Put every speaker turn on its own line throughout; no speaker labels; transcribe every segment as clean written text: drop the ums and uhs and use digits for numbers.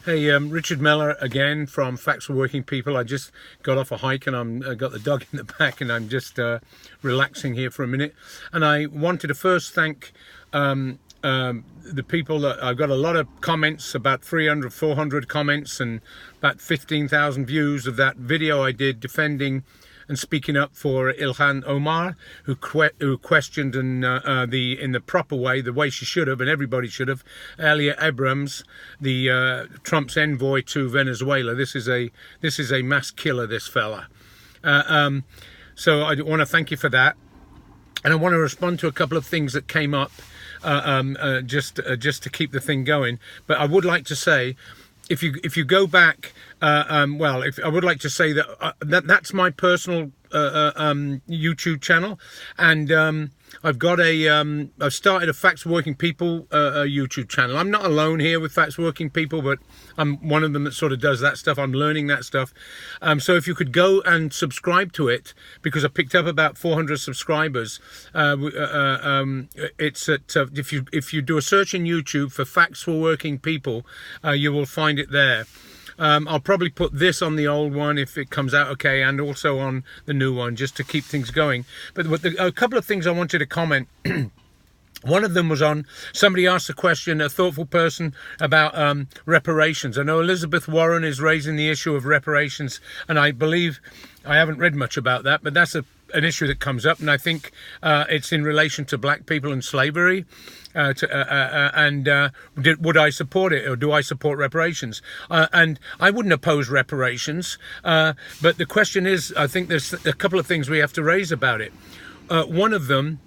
Hey, Richard Meller again from Facts for Working People. I just got off a hike and I got the dog in the back and I'm just relaxing here for a minute. And I wanted to first thank the people that I've got a lot of comments, about 300, 400 comments and about 15,000 views of that video I did defending and speaking up for Ilhan Omar, who questioned in the proper way, the way she should have, and everybody should have, Elia Abrams, the Trump's envoy to Venezuela. This is a mass killer, this fella. So I want to thank you for that, and I want to respond to a couple of things that came up just to keep the thing going. But I would like to say, if you go back, I would like to say that that's my personal YouTube channel, and I've got I've started a Facts for Working People YouTube channel. I'm not alone here with Facts for Working People, but I'm one of them that sort of does that stuff. I'm learning that stuff. So if you could go and subscribe to it, because I picked up about 400 subscribers. It's at if you do a search in YouTube for Facts for Working People, you will find it there. I'll probably put this on the old one if it comes out okay, and also on the new one, just to keep things going. But a couple of things I wanted to comment. One of them was on, somebody asked a question, a thoughtful person, about reparations. I know Elizabeth Warren is raising the issue of reparations, and I believe, I haven't read much about that, but that's an issue that comes up, and I think it's in relation to black people and slavery. Would I support it, or do I support reparations? And I wouldn't oppose reparations, but the question is, I think there's a couple of things we have to raise about it. One of them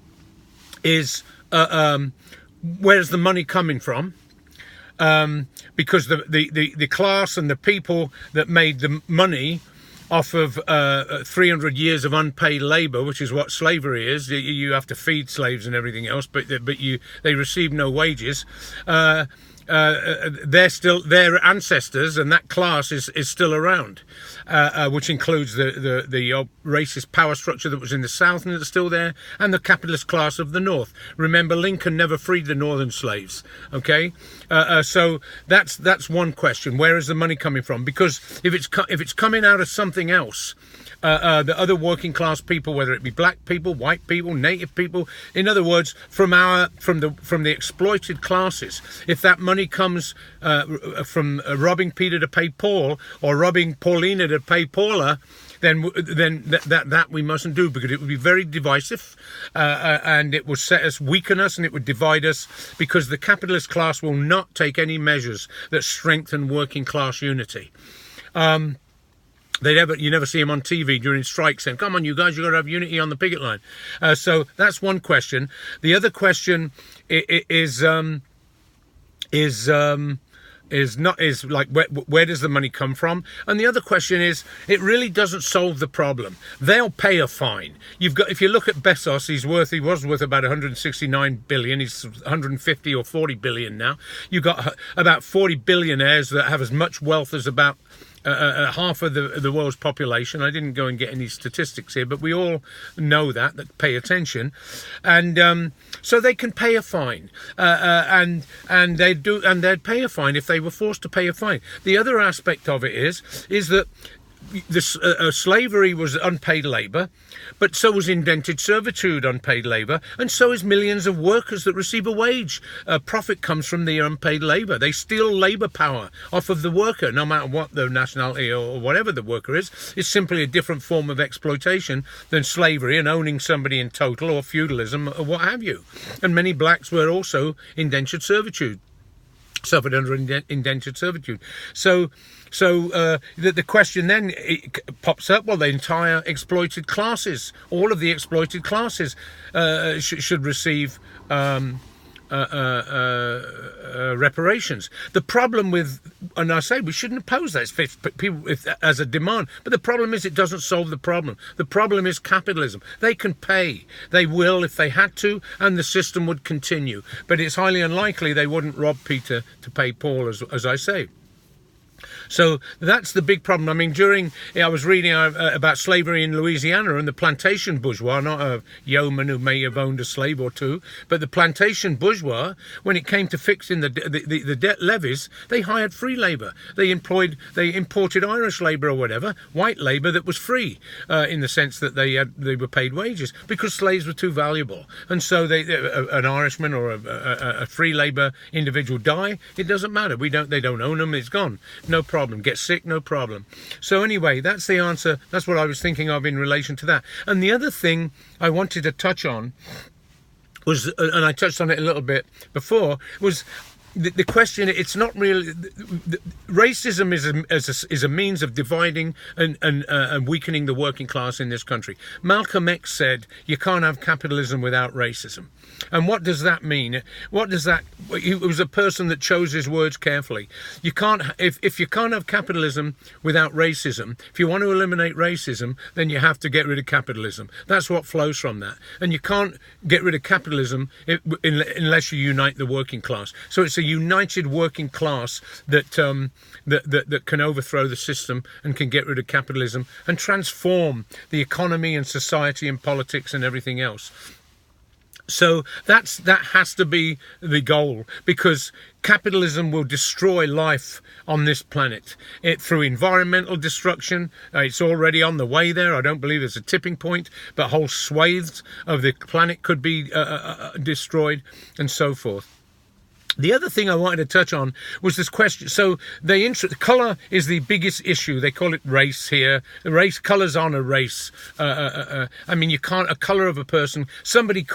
is, where's the money coming from? Because the class and the people that made the money off of 300 years of unpaid labor, which is what slavery is. You have to feed slaves and everything else, but they receive no wages. They're still their ancestors, and that class is still around, which includes the racist power structure that was in the South and that's still there, and the capitalist class of the North. Remember, Lincoln never freed the northern slaves. Okay, so that's one question. Where is the money coming from? Because if it's coming out of something else, the other working class people, whether it be black people, white people, native people, in other words, from the exploited classes, if that money comes from robbing Peter to pay Paul, or robbing Paulina to pay Paula, then that we mustn't do, because it would be very divisive, and it would weaken us, and it would divide us, because the capitalist class will not take any measures that strengthen working class unity. You never see him on TV during strikes saying, "Come on, you guys, you got to have unity on the picket line." So that's one question. The other question is like, where does the money come from? And the other question is, it really doesn't solve the problem. They'll pay a fine. If you look at Bezos, he was worth about 169 billion. He's 150 or 40 billion now. You've got about 40 billionaires that have as much wealth as about half of the world's population. I didn't go and get any statistics here, but we all know that pay attention, and so they can pay a fine, and they'd pay a fine if they were forced to pay a fine. The other aspect of it is that slavery was unpaid labor, but so was indentured servitude unpaid labor, and so is millions of workers that receive a wage. Profit comes from the unpaid labor. They steal labor power off of the worker, no matter what the nationality or whatever the worker is. It's simply a different form of exploitation than slavery and owning somebody in total, or feudalism, or what have you. And many blacks were also indentured servitude, suffered under indentured servitude. So the question then pops up, well, the entire exploited classes, all of the exploited classes should receive reparations. The problem with, and I say we shouldn't oppose that as a demand, but the problem is it doesn't solve the problem. The problem is capitalism. They can pay. They will if they had to, and the system would continue. But it's highly unlikely they wouldn't rob Peter to pay Paul, as I say. So that's the big problem. I mean, I was reading about slavery in Louisiana, and the plantation bourgeois, not a yeoman who may have owned a slave or two, but the plantation bourgeois, when it came to fixing the debt levies, they hired free labour. They imported Irish labour or whatever, white labour that was free, in the sense that they were paid wages, because slaves were too valuable. And so an Irishman or a free labour individual die, it doesn't matter. They don't own them. It's gone. No problem. Get sick, no problem. So anyway, that's the answer. That's what I was thinking of in relation to that. And the other thing I wanted to touch on was, and I touched on it a little bit before, was the question. It's not really racism is a means of dividing and weakening the working class in this country. Malcolm X said you can't have capitalism without racism. And what does that mean? What does that? He was a person that chose his words carefully. You can't, if you can't have capitalism without racism. If you want to eliminate racism, then you have to get rid of capitalism. That's what flows from that. And you can't get rid of capitalism unless you unite the working class. So it's a united working class that can overthrow the system and can get rid of capitalism and transform the economy and society and politics and everything else. So that has to be the goal, because capitalism will destroy life on this planet through environmental destruction. It's already on the way there. I don't believe there's a tipping point, but whole swathes of the planet could be destroyed and so forth. The other thing I wanted to touch on was this question. So colour is the biggest issue. They call it race here. Race, colours aren't a race. I mean, you can't, a colour of a person. Somebody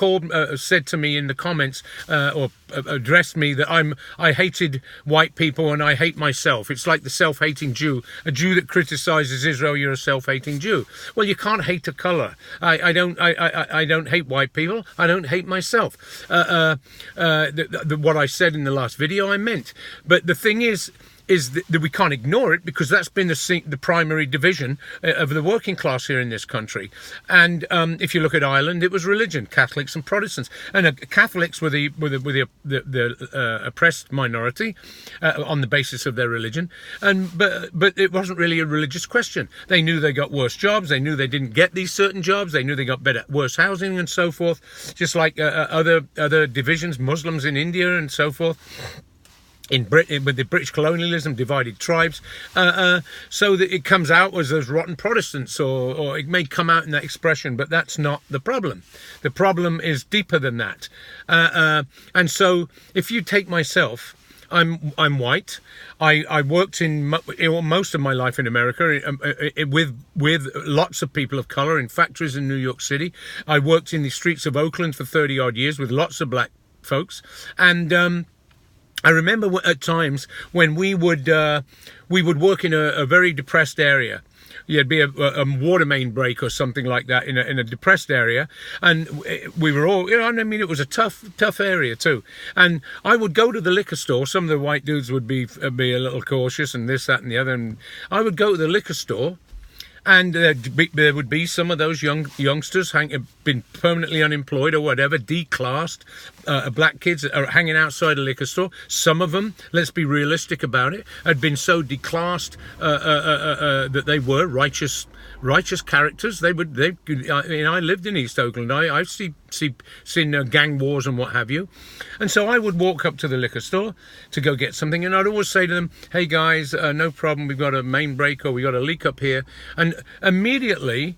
said to me in the comments, or addressed me, that I hated white people and I hate myself. It's like the self-hating Jew. A Jew that criticises Israel, you're a self-hating Jew. Well, you can't hate a colour. I don't hate white people. I don't hate myself. What I said in the last video I meant, but the thing is that we can't ignore it, because that's been the primary division of the working class here in this country. And if you look at Ireland, it was religion, Catholics and Protestants, and Catholics were the oppressed minority on the basis of their religion. But it wasn't really a religious question. They knew they got worse jobs. They knew they didn't get these certain jobs. They knew they got worse housing and so forth. Just like other divisions, Muslims in India and so forth. In Britain, with the British colonialism, divided tribes, so that it comes out as those rotten Protestants, or it may come out in that expression, but that's not the problem. The problem is deeper than that. And so, if you take myself, I'm white. I worked in most of my life in America with lots of people of colour in factories in New York City. I worked in the streets of Oakland for 30 odd years with lots of black folks, and I remember at times when we would work in a very depressed area. There'd be a water main break or something like that in a depressed area, and we were all, I mean, it was a tough area too. And I would go to the liquor store. Some of the white dudes would be a little cautious and this, that, and the other. And I would go to the liquor store, and there would be some of those youngsters been permanently unemployed or whatever, declassed, black kids are hanging outside a liquor store. Some of them, let's be realistic about it, had been so declassed that they were righteous characters. I lived in East Oakland. I've seen gang wars and what have you. And so I would walk up to the liquor store to go get something, and I'd always say to them, hey guys, no problem, we've got a main break, or we got a leak up here. And immediately,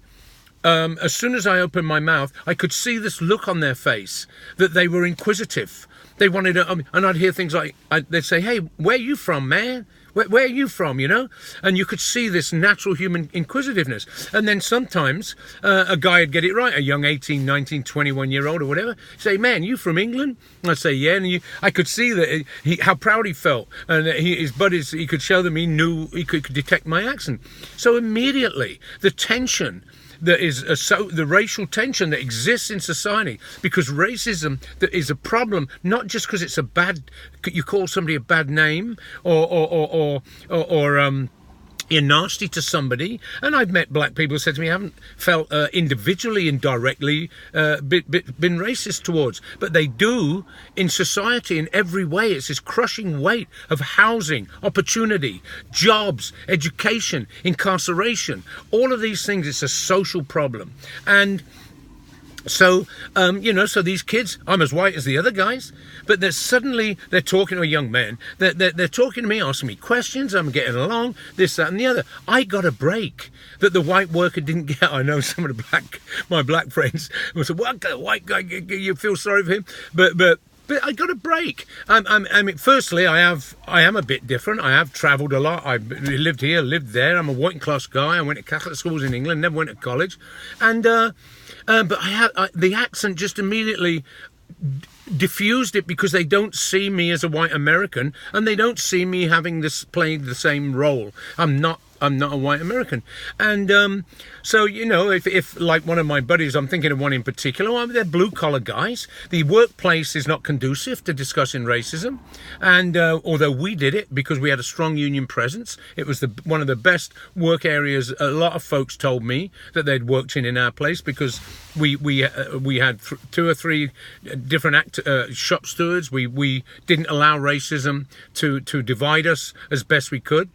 as soon as I opened my mouth, I could see this look on their face that they were inquisitive. They wanted to, and I'd hear things like, they'd say, hey, where are you from, man? Where are you from, you know? And you could see this natural human inquisitiveness. And then sometimes a guy would get it right, a young 18, 19, 21-year-old or whatever, say, man, you from England? I'd say, yeah. And I could see that how proud he felt. And his buddies, he could show them he could detect my accent. So immediately, the tension that is the racial tension that exists in society, because racism that is a problem, not just because it's you call somebody a bad name or you're nasty to somebody, and I've met black people who said to me, I haven't felt individually and directly been racist towards, but they do in society in every way. It's this crushing weight of housing, opportunity, jobs, education, incarceration, all of these things. It's a social problem. And so, so these kids, I'm as white as the other guys, but they're talking to a young man, they're talking to me, asking me questions, I'm getting along, this, that, and the other. I got a break that the white worker didn't get. I know some of my black friends will say, what white guy, you feel sorry for him? But I got a break. I mean, firstly, I am a bit different. I have travelled a lot. I lived here, lived there. I'm a working class guy. I went to Catholic schools in England, never went to college, and but the accent just immediately diffused it, because they don't see me as a white American, and they don't see me playing the same role. I'm not a white American. And so, if like one of my buddies, I'm thinking of one in particular, well, they're blue collar guys. The workplace is not conducive to discussing racism. And although we did it because we had a strong union presence, it was one of the best work areas. A lot of folks told me that they'd worked in our place, because we had 2 or 3 different shop stewards. We didn't allow racism to divide us as best we could.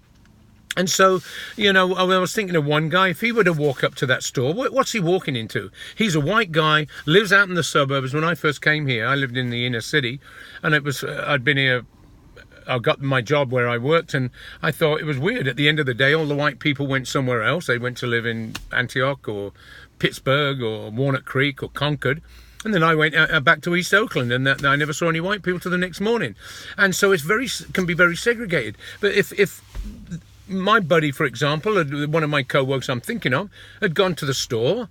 And so, I was thinking of one guy, if he were to walk up to that store, what's he walking into? He's a white guy, lives out in the suburbs. When I first came here, I lived in the inner city, and I'd been here, I got my job where I worked, and I thought it was weird. At the end of the day, all the white people went somewhere else. They went to live in Antioch or Pittsburgh or Walnut Creek or Concord. And then I went back to East Oakland, and I never saw any white people till the next morning. And so can be very segregated. But if my buddy, for example, one of my co-workers I'm thinking of, had gone to the store,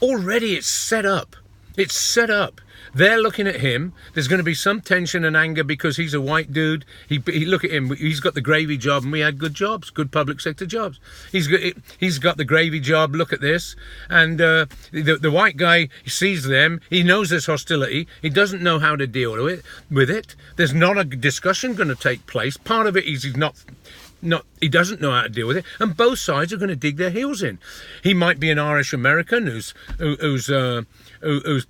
already it's set up. It's set up. They're looking at him. There's going to be some tension and anger because he's a white dude. He look at him. He's got the gravy job, and we had good jobs, good public sector jobs. He's got the gravy job. Look at this. And the white guy, he sees them. He knows there's hostility. He doesn't know how to deal with it. There's not a discussion going to take place. Part of it is he doesn't know how to deal with it, and both sides are going to dig their heels in. He might be an Irish American whose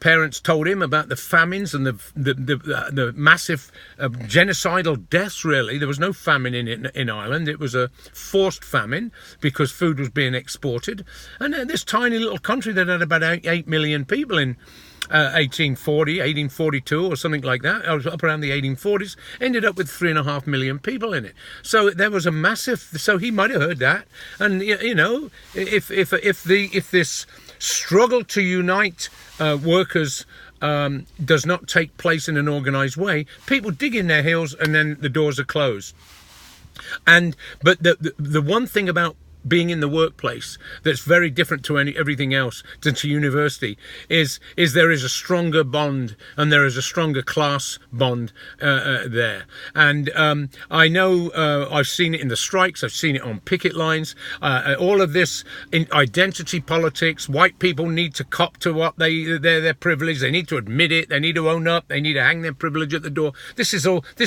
parents told him about the famines and the massive genocidal deaths. Really, there was no famine in Ireland. It was a forced famine because food was being exported. And this tiny little country that had about 8 million people in 1842 or something like that, I was up around the 1840s, ended up with 3.5 million people in it. So there was a massive, so he might have heard that. And if this struggle to unite workers does not take place in an organized way, people dig in their heels and then the doors are closed. But the one thing about being in the workplace that's very different to everything else than to university is there is a stronger bond, and there is a stronger class bond there. And I know I've seen it in the strikes, I've seen it on picket lines, all of this in identity politics. White people need to cop to what their privilege. They need to admit it. They need to own up. They need to hang their privilege at the door. This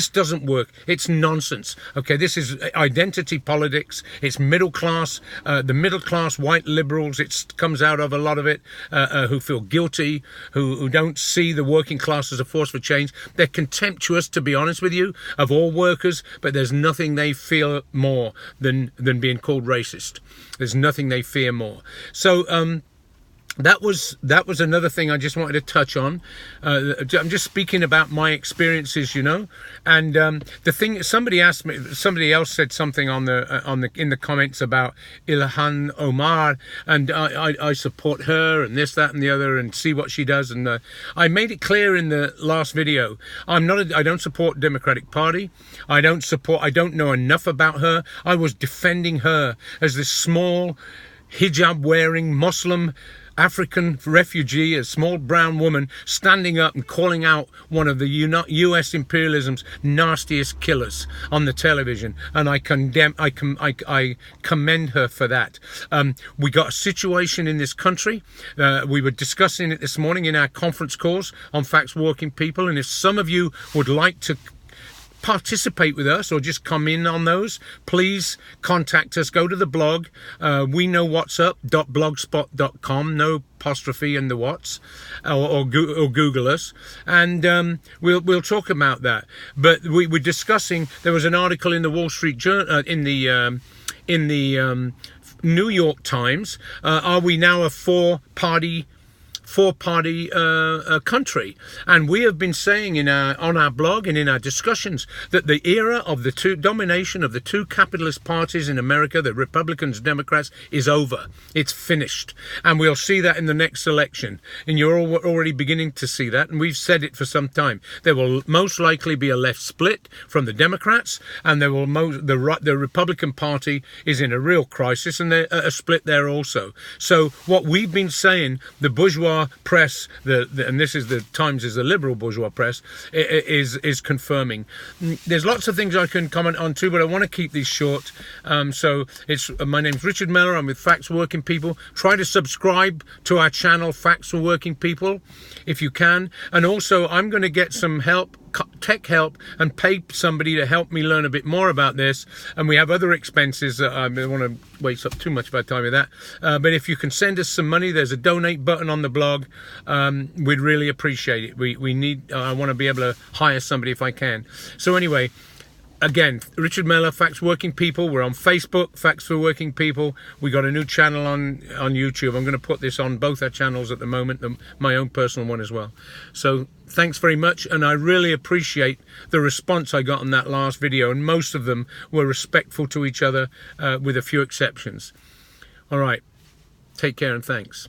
doesn't work. It's nonsense. Okay, this is identity politics. It's middle class. The middle class white liberals, it comes out of a lot of it, who feel guilty, who don't see the working class as a force for change. They're contemptuous, to be honest with you, of all workers, but there's nothing they fear more than being called racist. There's nothing they fear more. So that was another thing I just wanted to touch on. I'm just speaking about my experiences, and the thing somebody asked me, somebody else said something in the comments about Ilhan Omar, and I support her and this, that, and the other, and see what she does. And I made it clear in the last video, I don't support Democratic Party. I don't know enough about her. I was defending her as this small hijab wearing Muslim African refugee, a small brown woman, standing up and calling out one of the US imperialism's nastiest killers on the television, and I commend her for that. We got a situation in this country. We were discussing it this morning in our conference calls on Facts Working People, and if some of you would like to participate with us or just come in on those, please contact us. Go to the blog, weknowwhatsup.blogspot.com, no apostrophe in the what's, or Google us, and we'll talk about that. But we were discussing, there was an article in the Wall Street Journal, in the New York Times, are we now a four-party country? And we have been saying on our blog and in our discussions that the era of the domination of the two capitalist parties in America, the Republicans and Democrats, is over. It's finished, and we'll see that in the next election. And you're already beginning to see that, and we've said it for some time. There will most likely be a left split from the Democrats, and there will the Republican Party is in a real crisis, and there's a split there also. So what we've been saying, the bourgeois press, and this is the Times is the liberal bourgeois press, is confirming. There's lots of things I can comment on too, but I want to keep these short. So my name's Richard Miller. I'm with Facts for Working People. Try to subscribe to our channel, Facts for Working People, if you can. And also, I'm going to get some help, tech help, and pay somebody to help me learn a bit more about this. And we have other expenses. I don't want to waste up too much of our time with that, but if you can send us some money, there's a donate button on the blog. We'd really appreciate it. We need, I want to be able to hire somebody if I can. So anyway, again, Richard Miller, Facts for Working People. We're on Facebook, Facts for Working People. We got a new channel on YouTube. I'm going to put this on both our channels at the moment, my own personal one as well. So thanks very much, and I really appreciate the response I got on that last video, and most of them were respectful to each other, with a few exceptions. All right, take care and thanks.